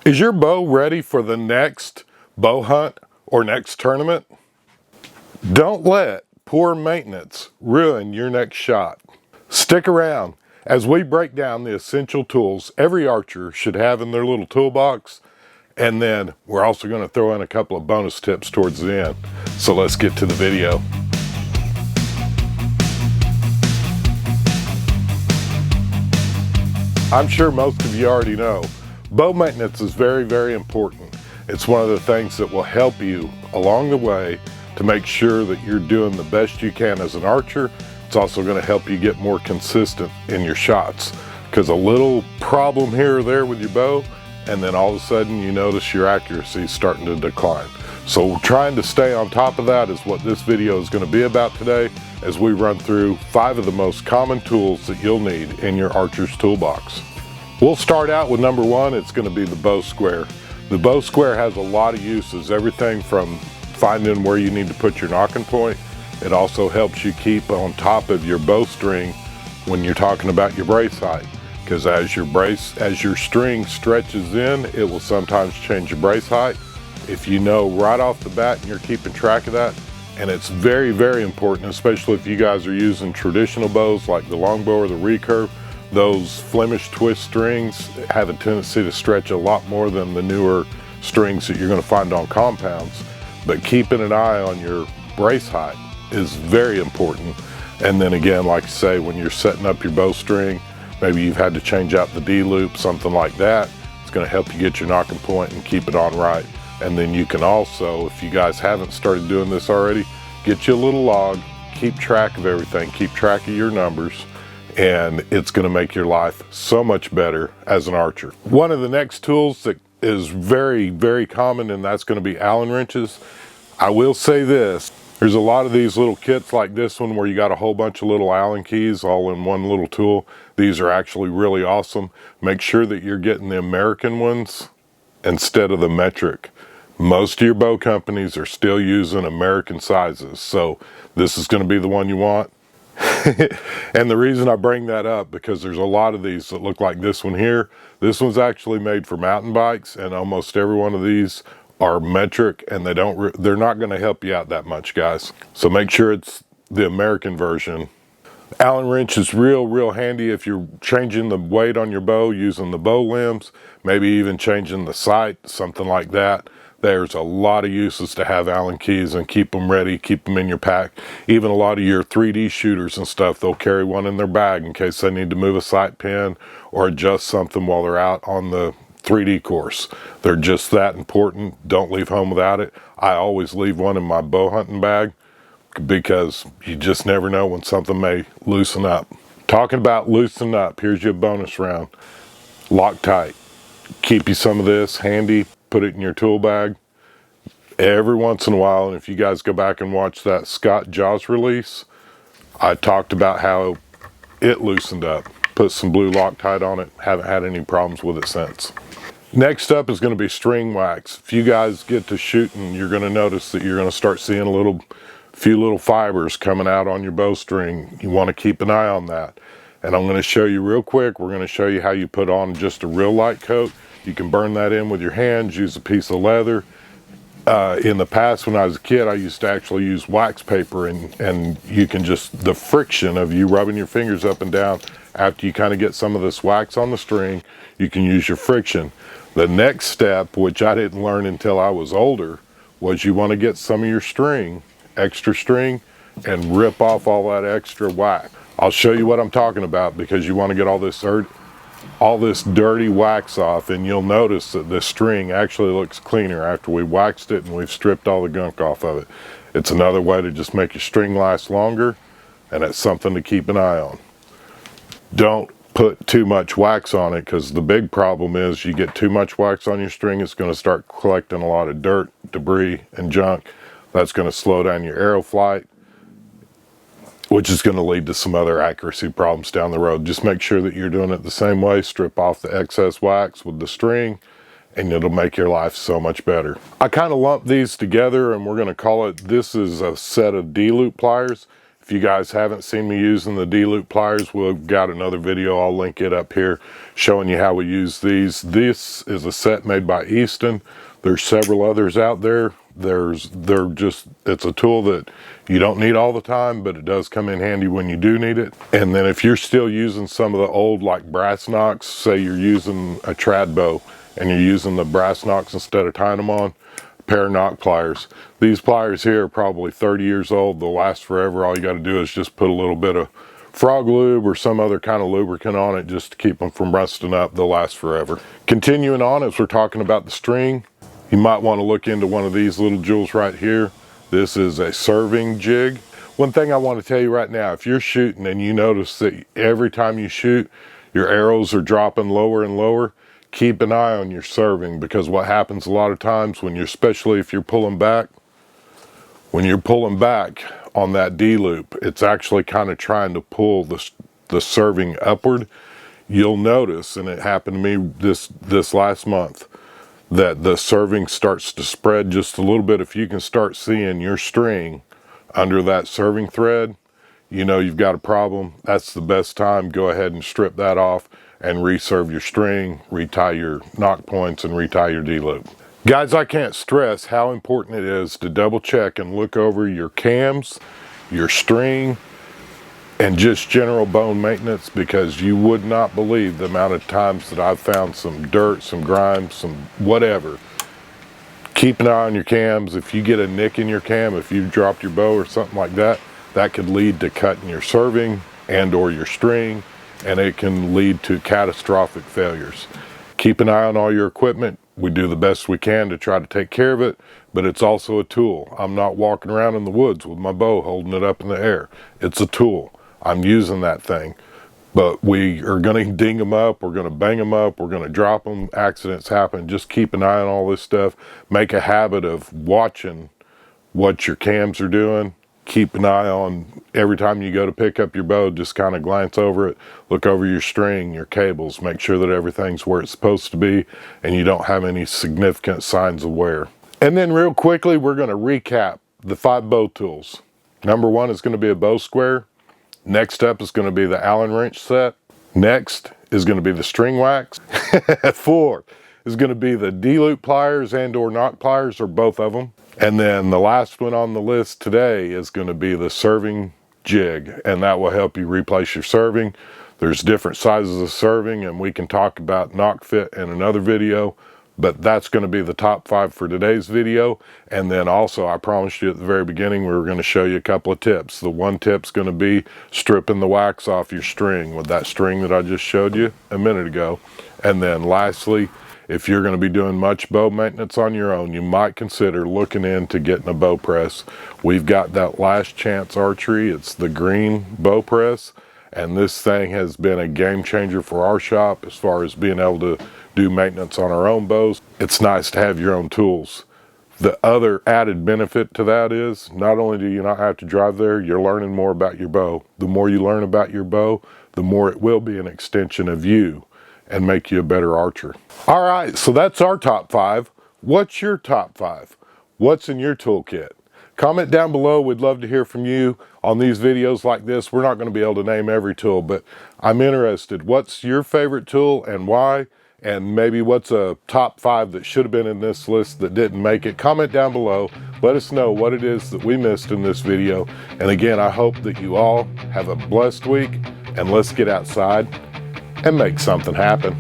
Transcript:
Is your bow ready for the next bow hunt or next tournament? Don't let poor maintenance ruin your next shot. Stick around as we break down the essential tools every archer should have in their little toolbox, and then we're also going to throw in a couple of bonus tips towards the end. So let's get to the video. I'm sure most of you already know, bow maintenance is very, very important. It's one of the things that will help you along the way to make sure that you're doing the best you can as an archer. It's also going to help you get more consistent in your shots, because a little problem here or there with your bow, and then all of a sudden you notice your accuracy is starting to decline. So trying to stay on top of that is what this video is going to be about today, as we run through 5 of the most common tools that you'll need in your archer's toolbox. We'll start out with number 1. It's going to be the bow square. The bow square has a lot of uses, everything from finding where you need to put your knocking point. It also helps you keep on top of your bowstring when you're talking about your brace height, because as your string stretches in, it will sometimes change your brace height. If you know right off the bat and you're keeping track of that, and it's very, very important, especially if you guys are using traditional bows like the longbow or the recurve. Those Flemish twist strings have a tendency to stretch a lot more than the newer strings that you're going to find on compounds. But keeping an eye on your brace height is very important. And then again, like I say, when you're setting up your bowstring, maybe you've had to change out the D-loop, something like that, it's going to help you get your knocking point and keep it on right. And then you can also, if you guys haven't started doing this already, get you a little log, keep track of everything, keep track of your numbers, and it's going to make your life so much better as an archer. One of the next tools that is very, very common, and that's going to be Allen wrenches. I will say this, there's a lot of these little kits like this one where you got a whole bunch of little Allen keys all in one little tool. These are actually really awesome. Make sure that you're getting the American ones instead of the metric. Most of your bow companies are still using American sizes, so this is going to be the one you want. And the reason I bring that up, because there's a lot of these that look like this one here. This one's actually made for mountain bikes, and almost every one of these are metric, and they're not going to help you out that much, guys. So make sure it's the American version. Allen wrench is real handy if you're changing the weight on your bow, using the bow limbs, maybe even changing the sight, something like that. There's a lot of uses to have Allen keys, and keep them ready, keep them in your pack. Even a lot of your 3D shooters and stuff, they'll carry one in their bag in case they need to move a sight pin or adjust something while they're out on the 3D course. They're just that important. Don't leave home without it. I always leave one in my bow hunting bag, because you just never know when something may loosen up. Talking about loosening up, here's your bonus round. Loctite. Keep you some of this handy, put it in your tool bag every once in a while. And if you guys go back and watch that Scott Jaws release, I talked about how it loosened up. Put some blue Loctite on it, haven't had any problems with it since. Next up is going to be string wax. If you guys get to shooting, you're going to notice that you're going to start seeing a few little fibers coming out on your bowstring. You want to keep an eye on that. And I'm going to show you real quick. We're going to show you how you put on just a real light coat. You can burn that in with your hands, use a piece of leather. In the past, when I was a kid, I used to actually use wax paper, and you can just, the friction of you rubbing your fingers up and down after you kind of get some of this wax on the string, you can use your friction. The next step, which I didn't learn until I was older, was you want to get some of your string, extra string, and rip off all that extra wax. I'll show you what I'm talking about, because you want to get all this dirty wax off, and you'll notice that the string actually looks cleaner after we waxed it and we've stripped all the gunk off of it. It's another way to just make your string last longer, and it's something to keep an eye on. Don't put too much wax on it, because the big problem is you get too much wax on your string, it's going to start collecting a lot of dirt, debris, and junk. That's going to slow down your arrow flight, which is going to lead to some other accuracy problems down the road. Just make sure that you're doing it the same way. Strip off the excess wax with the string, and it'll make your life so much better. I kind of lump these together, and we're going to call it, this is a set of Dloop pliers. If you guys haven't seen me using the Dloop pliers, we've got another video, I'll link it up here, showing you how we use these. This is a set made by Easton. There's several others out there. It's a tool that you don't need all the time, but it does come in handy when you do need it. And then if you're still using some of the old like brass nocks, say you're using a trad bow and you're using the brass nocks instead of tying them on, pair of Nock pliers. These pliers here are probably 30 years old. They'll last forever. All you got to do is just put a little bit of frog lube or some other kind of lubricant on it just to keep them from rusting up. They'll last forever. Continuing on, as we're talking about the string, you might want to look into one of these little jewels right here. This is a serving jig. One thing I want to tell you right now, if you're shooting and you notice that every time you shoot, your arrows are dropping lower and lower, keep an eye on your serving, because what happens a lot of times when you're, especially if you're pulling back, when you're pulling back on that D-loop, it's actually kind of trying to pull the serving upward. You'll notice, and it happened to me this last month, that the serving starts to spread just a little bit. If you can start seeing your string under that serving thread, you know you've got a problem. That's the best time. Go ahead and strip that off and reserve your string, retie your Nock points, and retie your D-loop. Guys, I can't stress how important it is to double check and look over your cams, your string, and just general bone maintenance, because you would not believe the amount of times that I've found some dirt, some grime, some whatever. Keep an eye on your cams. If you get a nick in your cam, if you've dropped your bow or something like that, that could lead to cutting your serving and or your string, and it can lead to catastrophic failures. Keep an eye on all your equipment. We do the best we can to try to take care of it, but it's also a tool. I'm not walking around in the woods with my bow holding it up in the air. It's a tool. I'm using that thing, but we are going to ding them up, we're going to bang them up, we're going to drop them, accidents happen. Just keep an eye on all this stuff. Make a habit of watching what your cams are doing. Keep an eye on, every time you go to pick up your bow, just kind of glance over it, look over your string, your cables, make sure that everything's where it's supposed to be and you don't have any significant signs of wear. And then real quickly, we're going to recap the 5 bow tools. Number 1 is going to be a bow square. Next up is going to be the Allen wrench set. Next is going to be the string wax. 4 is going to be the Dloop pliers and or Nock pliers, or both of them. And then the last one on the list today is going to be the serving jig, and that will help you replace your serving. There's different sizes of serving, and we can talk about Nock fit in another video. But that's going to be the top 5 for today's video. And then also, I promised you at the very beginning, we were going to show you a couple of tips. The one tip's going to be stripping the wax off your string with that string that I just showed you a minute ago. And then lastly, if you're going to be doing much bow maintenance on your own, you might consider looking into getting a bow press. We've got that Last Chance Archery. It's the green bow press. And this thing has been a game changer for our shop as far as being able to do maintenance on our own bows. It's nice to have your own tools. The other added benefit to that is, not only do you not have to drive there, you're learning more about your bow. The more you learn about your bow, the more it will be an extension of you and make you a better archer. All right, so that's our top 5. What's your top 5? What's in your toolkit? Comment down below. We'd love to hear from you on these videos like this. We're not going to be able to name every tool, but I'm interested. What's your favorite tool and why? And maybe what's a top 5 that should have been in this list that didn't make it? Comment down below. Let us know what it is that we missed in this video. And again, I hope that you all have a blessed week, and let's get outside and make something happen.